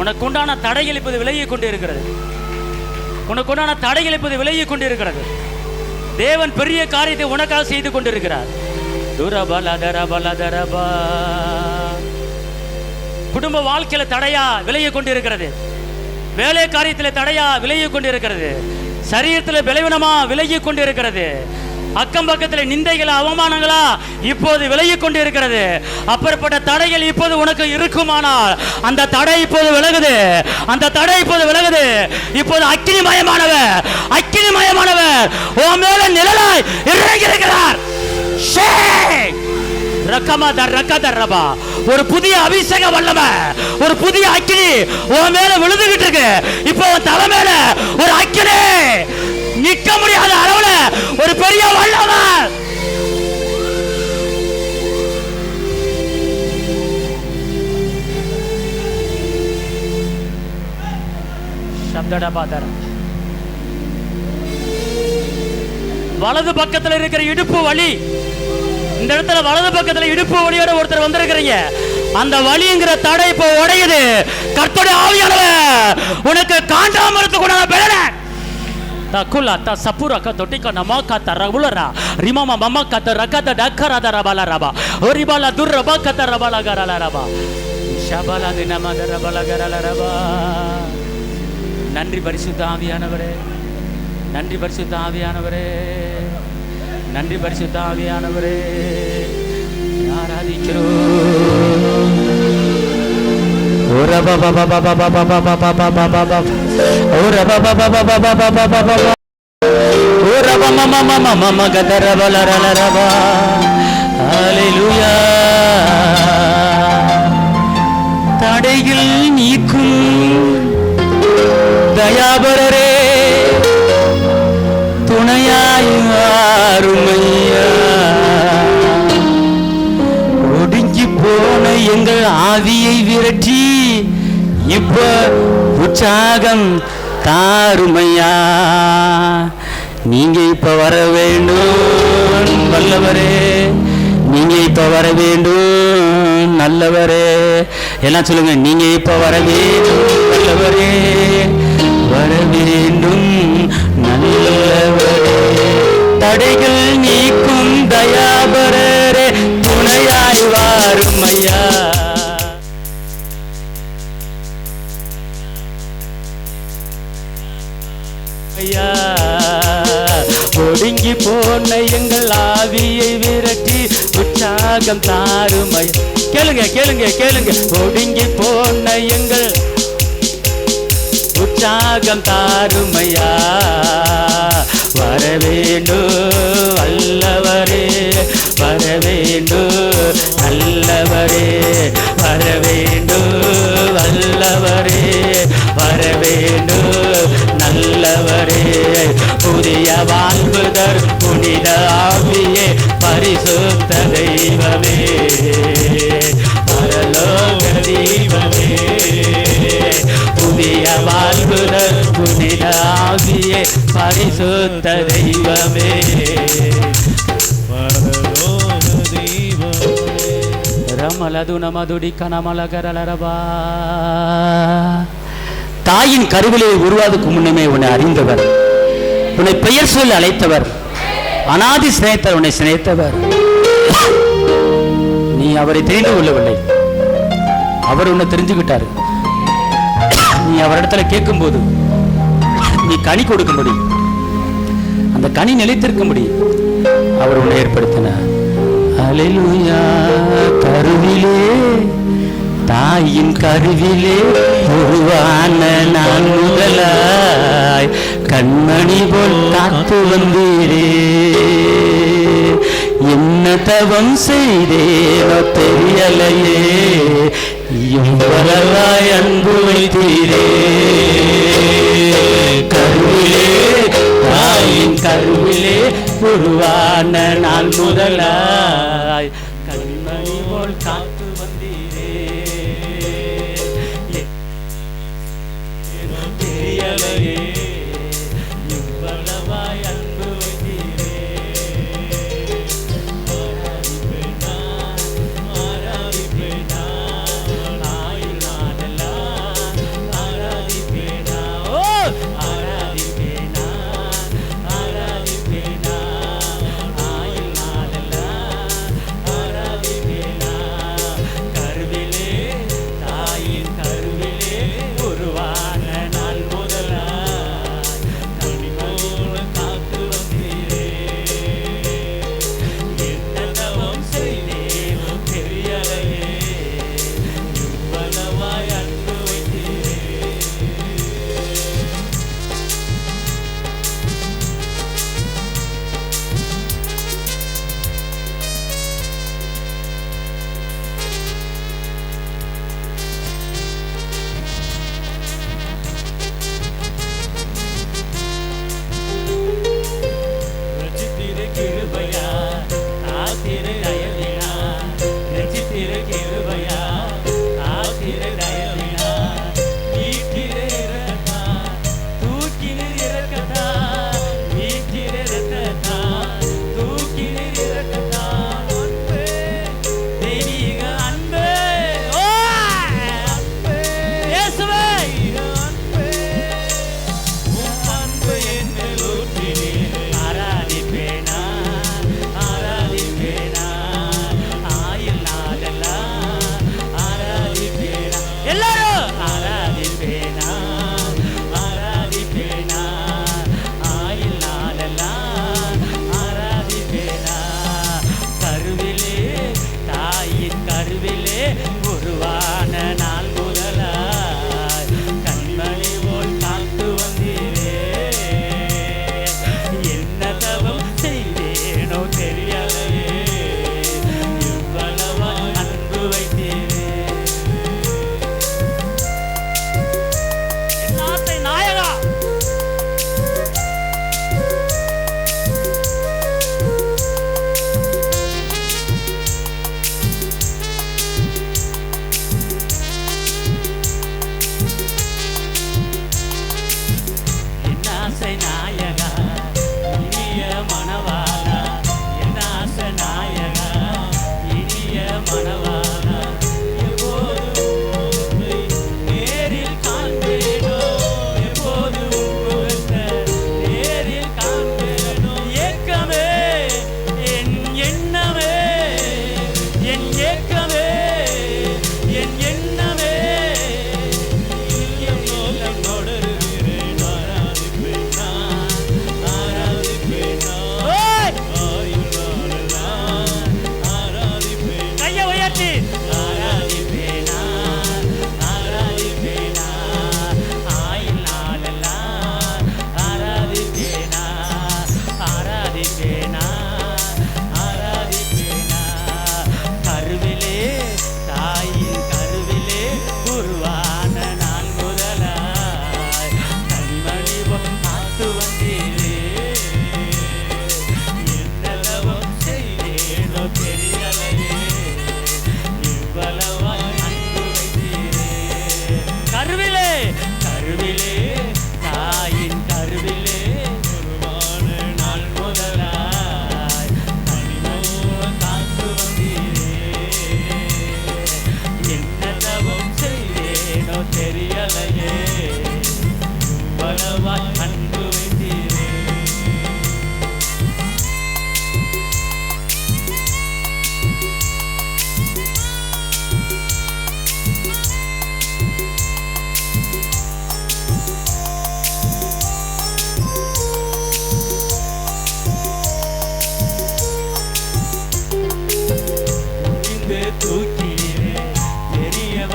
உனக்குண்டான தடைகள் இப்போது விலகி கொண்டு இருக்கிறது. உனக்குண்டான தடைகள் இப்போது விலகி கொண்டு இருக்கிறது. தேவன் பெரிய காரியத்தை உனக்காக செய்து கொண்டிருக்கிறார். குடும்ப வாழ்க்கையில தடையா விலகி கொண்டிருக்கிறது. வேலை காரியத்தில் தடையா விலகி கொண்டிருக்கிறது. சரீரத்தில் பலவீனமா விலகி கொண்டிருக்கிறது. அக்கம் பக்கத்தில் நிந்தைகளா அவமானங்களா இப்போது விலகி கொண்டு இருக்கிறது. அப்பேற்பட்ட தடைகள் இப்போது உனக்கு இருக்குமானால் அந்த தடை இப்போது விலகுது. அந்த தடை இப்போது விலகுது. இப்போது அக்கினிமயமானவர், அக்கினிமயமானவர் உன் மேல நிழலாய் இறங்கி இருக்கிறார். ஒரு புதிய அபிஷேக வல்லமை, ஒரு புதிய அக்கினி உன் மேல விழுந்துகிட்டு இருக்கு. இப்போ தலை மேல ஒரு அக்கினி, நிற்க முடியாத அளவுல ஒரு பெரிய வல்லமை. வலது பக்கத்தில் இருக்கிற இடுப்பு வலி, இந்த இடத்துல வலது பக்கத்துல இடுப்பு வலியோட ஒருத்தர் வந்திருக்கிறீங்க. அந்த வலிங்கிற தடை இப்போ உடையுது. கர்த்தருடைய ஆவியானவர் உனக்கு காண்டாமிருத்து கூட பெறல. Takula ta sapura ka totika namaka ta ragulera rimama mama ka ta rakata dakara da rabala raba oribala durraba ka ta rabala garala raba shabala dinama da rabala garala raba. நன்றி பரிசுத்த ஆவியானவரே, நன்றி பரிசுத்த ஆவியானவரே, நன்றி பரிசுத்த ஆவியானவரே. ஆராதிக்கிறோம். ஓரா பாபா பாபா பாபா பாபா பாபா பாபா பாபா ஓரா பாபா பாபா பாபா பாபா பாபா ஓரா மாமா மாமா மாமா கதரபலரலரபா. ஹல்லேலூயா. தடைகள் நீக்கும் தயாபரரே, துணையாய் வாருமையா. ஒடுங்கி போன எங்கள் ஆவியை விரட்டி இப்ப உற்சாகம் தாருமையா. நீங்க இப்ப வர வேண்டும் வல்லவரே, நீங்க இப்ப வர வேண்டும் நல்லவரே. எல்லாம் சொல்லுங்க, நீங்க இப்ப வர வேண்டும் நல்லவரே, வர வேண்டும் நல்லவரே. தடைகள் நீக்கும் தயாபரரே, துணையாய் வாருமையா. ஒடுங்கி போன எங்கள் ஆவியை விரட்டி உற்சாகம் தாருமை. கேளுங்க கேளுங்க கேளுங்க. ஒடுங்கி போன எங்கள் உற்சாகம் தாருமையா. வர வேண்டும் வல்லவரே, வர வேண்டும் நல்லவரே, வர வேண்டும் வல்லவரே, வர வேண்டும் நல்லவரே. புதிய வாழ்வுதர் புனித ஆவியே, பரிசுத்த தெய்வமே, பரலோக தெய்வமே. புதிய வாழ்வுதர் புனித ஆவியே, பரிசுத்த தெய்வமே, பரலோக தெய்வமே. ரமலது நமதுடி கனமலகரலரபா. தாயின் கருவிலே உருவாதுக்கு முன்னமே உன்னை அறிந்தவர், உன்னை பெயர் சொல்லி அழைத்தவர், அநாதி சிநேகித்தவர், உன்னை சிநேகித்தவர். நீ அவரை தெரிந்து கொள்ளவில்லை, அவர் உன்னை தெரிஞ்சுக்கிட்டாரு. நீ அவரிடத்துல கேட்கும்போது நீ கனி கொடுக்கும்படி, அந்த கனி நிலைத்திருக்கும்படி அவர் உன்னை ஏற்படுத்தினார். அல்லேலூயா. கருவிலே, தாயின் கருவிலே உருவான நான் முதலாய் கண்மணி போல் காத்து வந்தீரே. என்ன தவம் செய்தேனோ தெரியலையே, எவ்வளவாய் அன்பு வைத்தீரே. கருவிலே, தாயின் கருவிலே உருவான நாள் முதலாய் கண்மணி போல் காத்து வந்தீரே. தெரியலையே, எவ்வளவாய் அன்பு வைத்தீரே.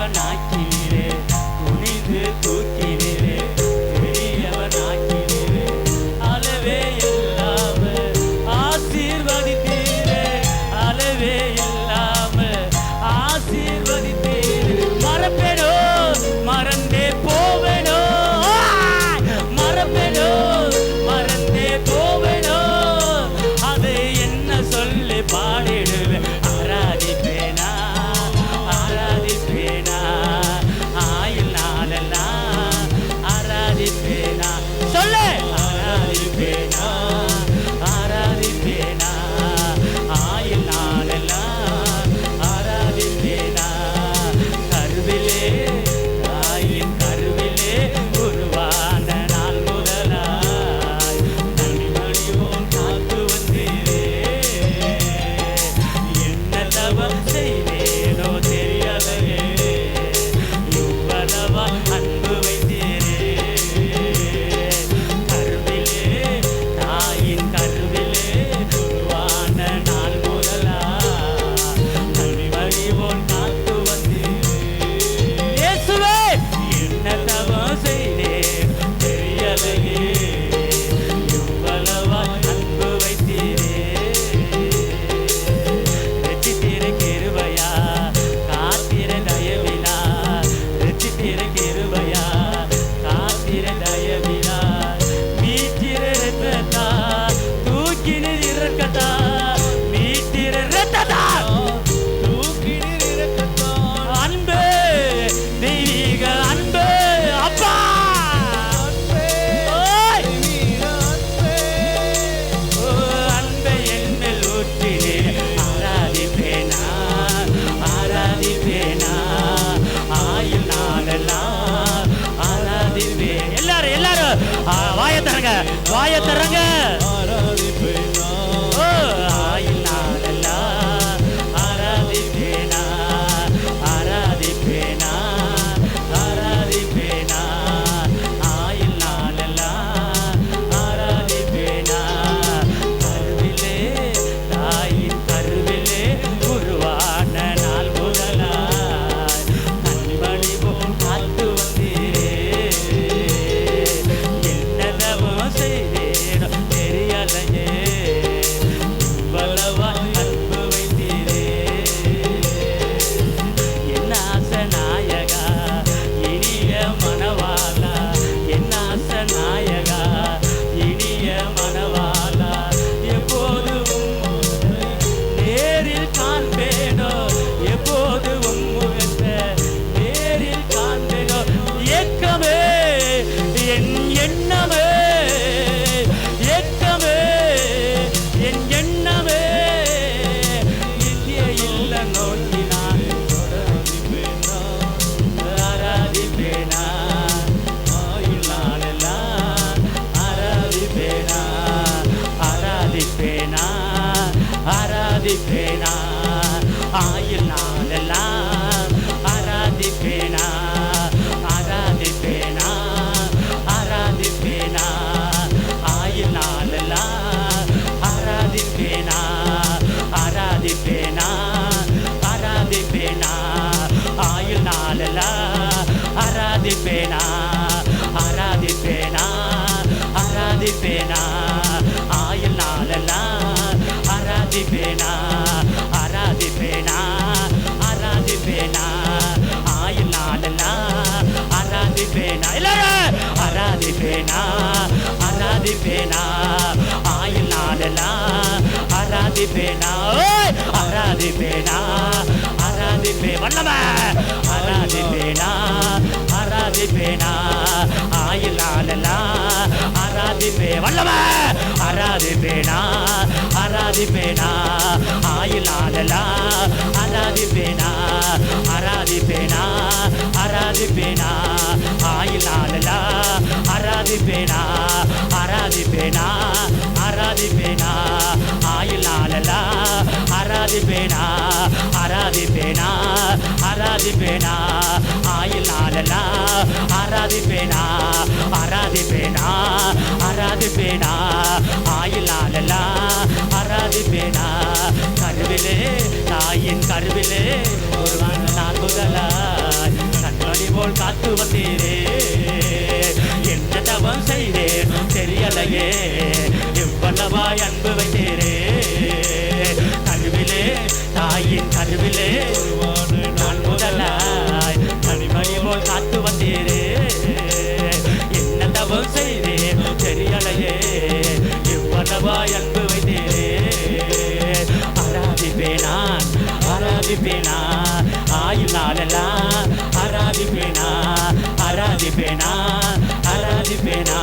பெரியவனாக்கினீரே, துணிந்து தூக்கினீரே, பெரியவனாக்கினீரே, அளவே இல்லாம ஆசீர்வதித்தீரே, அளவே இல்லாம ஆசீர்வதித்தீரே. மறப்பேனோ, மறந்தே போவேனோ, மறப்பேனோ, மறந்தே போவேனோ, அது என்ன சொல்லி பாடிடுவேன். ஆராதிப்பேனா, ஆராதிப்பேனா, ஆயுள் நாளெல்லாம் ஆராதிப்பேனா. சொல்லு. ஆராதிப்பேனா, ஆராதிப்பேனா, ஆயுள் நாளெல்லாம் ஆராதிப்பேனா. கருவிலே, தாயின் கருவிலே உருவான நாள் முதலாய் தனிமணியோன் காத்து வந்தீரே. என்ன தவம் செய்தேனோ தெரியலையே, இவ்வளவா அன்பு வைத்தீரே. கருவிலே, தாயின் கருவிலே உருவான நாள் முதலாய் தனிமணியோன் காத்து வந்தீரே. இயேசுவே, என்ன தவம் செய்தேன் தெரியலையே, இவ்வளவா அன்பு வைத்தீரே. ரட்சித்திர கிருபையா, காத்திர தயவிலா, ரட்சித்திர கிருபையா, காத்திர தயவிலா, மீட்டிர இரத்தத்தா, தூக்கினீர் இரக்கத்தா, மீட்டிர இரத்தத்தா, தூக்கினீர் இரக்கத்தா. அன்பே, தெய்வீக அன்பே, அப்பா ஓய். ஓ, அன்பை என்மேல் ஊற்றினீர். ஆராதிப்பேனா, ஆராதிப்பேனா, ஆயுள் நாளெல்லாம் ஆராதிப்பேன். எல்லாரும் எல்லாரும் வாயை தரங்க, வாயை தரங்க. ஓ, ஆயுள் நாளெல்லாம் ஆராதிப்பேனா, ஆராதிப்பேனா, ஆராதிப்பேனா, ஆயுள் நாளெல்லாம் ஆராதிப்பேனா. கருவிலே, தாயின் கருவிலே உருவான நாள் முதலாய் கண்மணி போல் காத்து வந்தீரே. என்ன தவம் செய்தேனோ தெரியலையே, இவ்வளவா அன்பு வைத்தீரே. என்ன ஆசை நாயகா, இனிய மணவாளா, என்ன ஆசை நாயகா, இனிய மணவாளா, எப்போதும் நேரில் காண்பேனோ, எப்போதும் முகத்தை நேரில் காண்பேனோ. ஏக்கமே என் எண்ணமே, ஏக்கமே என் எண்ணமே, நித்திய இல்ல நோக்கி நான் தொடர்ந்திப்பேனா, ஆராதிப்பேனா, ஆயுள் நாளெல்லாம் ஆராதிப்பேனா, ஆராதிப்பேனா, ஆராதிப்பேனா, ஆயுள் நாளெல்லாம் ஆராதிப்பேனா, ஆராதிப்பேனா, ஆராதிப்பேனா, ஆயுள் நாளெல்லாம் ஆராதிப்பேனா, ஆராதிப்பேனா, ஆராதிப்பேனா, ஆயுள் நாளெல்லாம் ஆராதிப்பேனா, ஆராதிப்பேனா, ஆராதிப்பேனா, ஆயுள் நாளெல்லாம் ஆராதிப்பேனா, ஆராதிப்பேனா, ஆராதிப்பேனா, ஆயுள் நாளெல்லாம் ஆராதிப்பேனா. எல்லாரும் ஆராதிப்பேனா, ஆராதிப்பேனா, ஆயுள் நாளெல்லாம் ஆராதிப்பேனா. ஓய், ஆராதிப்பேனா, ஆராதிப்பே வல்லமே, ஆராதிப்பேனா, ஆராதிப்பேனா, ஆயுள் நாளெல்லாம் ஆராதிப்பே வல்லமே, ஆராதிப்பேனா, ஆராதிப்பேனா, ஆயுள் நாளெல்லாம் ஆராதிப்பேனா, ஆராதிப்பேனா, ஆராதிப்பேனா, ஆயுள் நாளெல்லாம் ஆராதிப்பேனா, ஆராதிப்பேனா, ஆராதிப்பேனா, ஆயுள் நாளெல்லாம் ஆராதிப்பேனா, ஆராதிப்பேனா, ஆராதிப்பேனா, ஆயுள் நாளெல்லாம் ஆராதிப்பேனா, ஆராதிப்பேனா, ஆராதிப்பேனா, ஆயுள் நாளெல்லாம் ஆராதிப்பேனா. கருவிலே, தாயின் கருவிலே ஒரு நான் முதலாய் கண்மணி போல் காத்து வந்தீரே. என்ன தவம் செய்தேன் தெரியலையே, எவ்வளவாய் அன்பு வைத்தீரே. கருவிலே தாயின் கருவிலே நான் முதலாய் கண்மணி போல் காத்து வந்தீரே. என்ன தவம் செய்தேன் தெரியலையே, எவ்வளவாய் அன்பு வைத்தீரே. ஆராதிப்பேனா ஆராதிப்பேனா ஆயுள் நாளெல்லாம் ஆராதிப்பேனா ஆராதிப்பேனா ஆராதிப்பேனா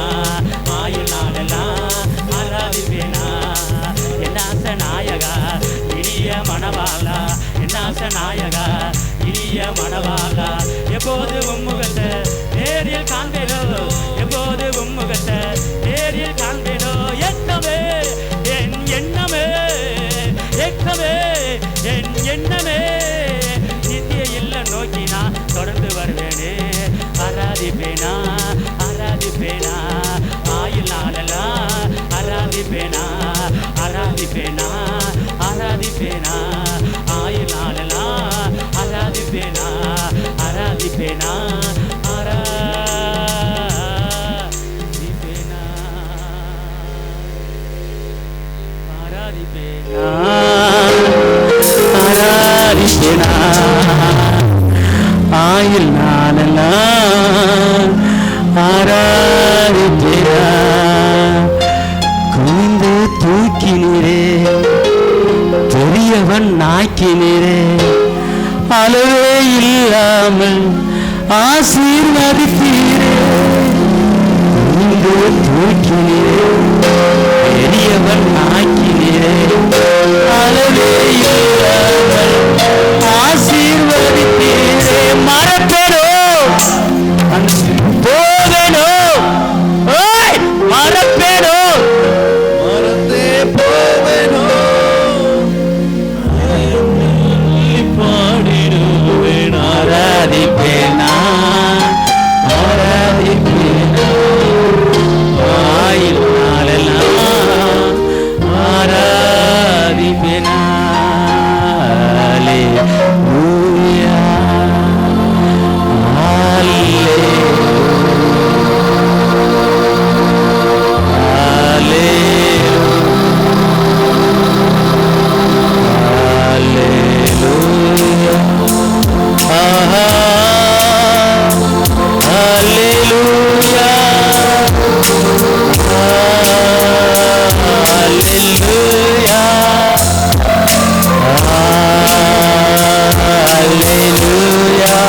ஆயுள் நாளெல்லாம் ஆராதிப்பேனா. என்னாச நாயகா இனிய மணவாளா, என்னாச நாயகா இனிய மணவாளா. எப்போது உம்முகத்தை நேரில் காண்பேனோ, எப்போது உம்முகத்தை நேரில் காண்பேனோ. எண்ணமே என் எண்ணமே, எண்ணமே என் எண்ணமே, நித்திய இல்ல நோக்கி நான் தொடர்ந்து வருவேனே. ஆராதிப்பேனா ஆராதிப்பேனா ஆயுள் நாளெல்லாம் ஆராதிப்பேனா ஆராதிப்பேனா ஆராதிப்பேனா ஆயுள் நாளெல்லாம் ஆராதிப்பேனா ஆராதிப்பேனா ஆராதிப்பேனா ஆராதிப்பேனா ஆராதிப்பேனா ஆயுள் நாளெல்லாம் ஆராதிப்பேனா. குனிந்து தூக்கினீரே, பெரியவன் ஆக்கினீரே, அளவே இல்லாமல் ஆசீர்வதித்தீரே. குனிந்து தூக்கினீரே, பெரியவன் ஆக்கினீரே, அளவே இல்லாமல் ஆசீர்வதித்தீரே. மறப்பேனோ போவேனோ, மறப்பேனோ மறந்தே போவேனோ, பாடிடுவேன். ஆராதிப்பேனா ஆராதிப்பேனா ஆயுள் நாளெல்லாம் ஆராதிப்பேனா. அல்லேலூயா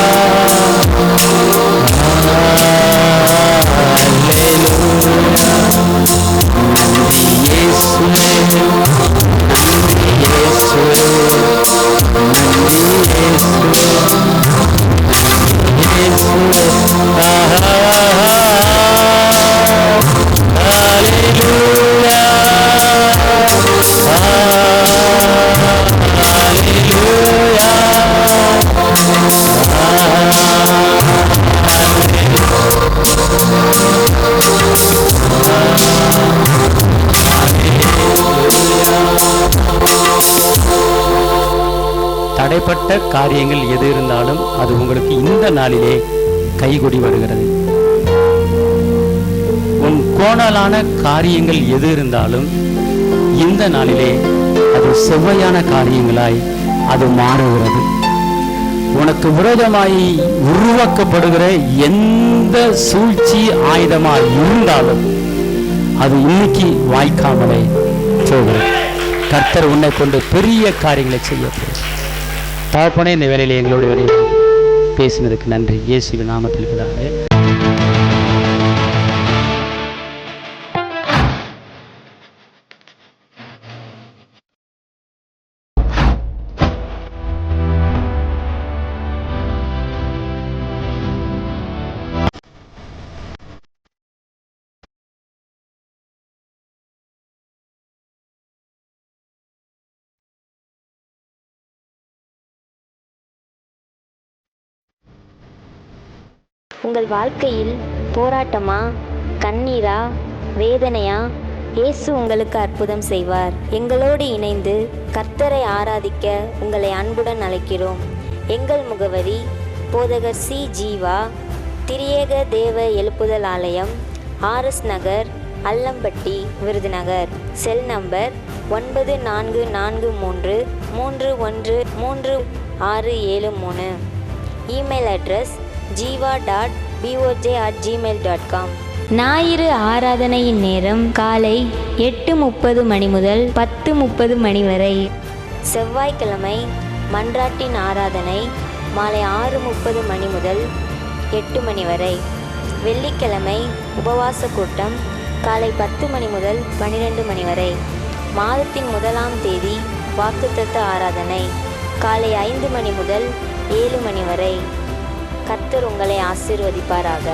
தடைப்பட்ட காரியங்கள் எது இருந்தாலும் அது உங்களுக்கு இந்த நாளிலே கைகூடி வருகிறது. உன் கோணலான காரியங்கள் எது இருந்தாலும் இந்த நாளிலே அது செவ்வையான காரியங்களாய் அது மாறுகிறது. உனக்கு விரோதமாய் உருவாக்கப்படுகிற எந்த சூழ்ச்சி ஆயுதமாய் இருந்தாலும் அது இன்னைக்கு வாய்க்காமலே போகிறது. கர்த்தர் உன்னை கொண்டு பெரிய காரியங்களை செய்ய போகிறார். தகப்பனே, இந்த வேலையில் எங்களுடைய பேசினதுக்கு நன்றி. இயேசுவின் நாமத்தில் பிதாவே. உங்கள் வாழ்க்கையில் போராட்டமா, கண்ணீரா, வேதனையா? இயேசு உங்களுக்கு அற்புதம் செய்வார். எங்களோடு இணைந்து கர்த்தரை ஆராதிக்க உங்களை அன்புடன் அழைக்கிறோம். எங்கள் முகவரி: போதகர் சி. ஜீவா, திரியேக தேவ எழுப்புதல் ஆலயம், RS நகர், Allampatti, Virudhunagar. Cell number 9443313673. Email address jiva.boj@gmail.com. ஞாயிறு ஆராதனையின் நேரம் காலை 8:30 மணி முதல் 10:30 மணி வரை. செவ்வாய்க்கிழமை மன்றாட்டின் ஆராதனை மாலை 6:30 மணி முதல் 8 மணி வரை. வெள்ளிக்கிழமை உபவாச கூட்டம் காலை 10 மணி முதல் 12 மணி வரை. மாதத்தின் 1ஆம் தேதி வாக்குத்தத்த ஆராதனை காலை 5 மணி முதல் 7 மணி வரை. கர்த்தர் உங்களை ஆசீர்வதிப்பாராக.